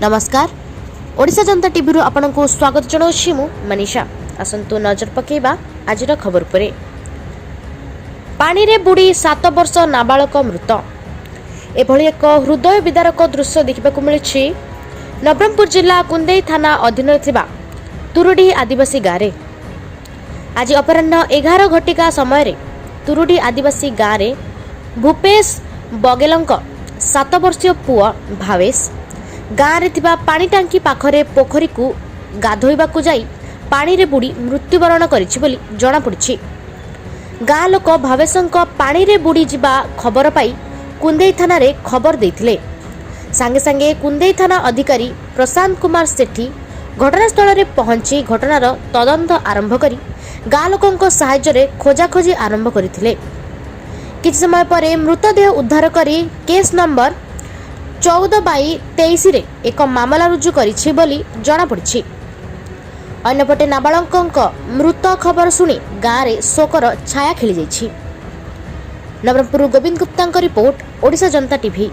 नमस्कार। ओडिशा जनता टीवी रु आपनको स्वागत जनाऊँ मु मनीषा। आसंतु नजर पकेबा आज खबर पर। पानी रे बुड़ी 7 वर्ष नाबालक मृत। एभली एक हृदय विदारक दृश्य देखा मिली नवरंगपुर जिला कुंदेई थाना अधीन तुरुडी आदिवासी गाँव। आज अपराह्न 11 घटिका समय तुरुडी आदिवासी गाँव भूपेश बगेलंक 7 वर्षीय पुआ भावेश गाँव में पानी टांकी पाखरे पोखरी को गाधोइबाकु जाई पानी रे बुड़ी मृत्युवरण करिछि बोली जणा पड़िछि। गाँ लोक भावेशंक पानी रे बुड़ी जिबा खबर पाई कुंदेई थाना रे खबर देथिले। सांगे सांगे कुंदेई थाना अधिकारी प्रशांत कुमार सेठी घटनास्थल रे पहुंची घटनार तदंत आरंभ करी गाँ लोकंक सहायता रे खोजाखोजी आरंभ करथिले। किछ समय परे मृतदेह उद्धार करी केस नंबर 14/23 रे एक मामला रुजु करिछि बोली जणा पड़िछि। अन्यपटे नाबालकंक मृत खबर सुनी गाँव रे शोकर छाया खेली जाइछि। नवरंगपुर गोविंद गुप्ता रिपोर्ट, ओडिशा जनता टीवी।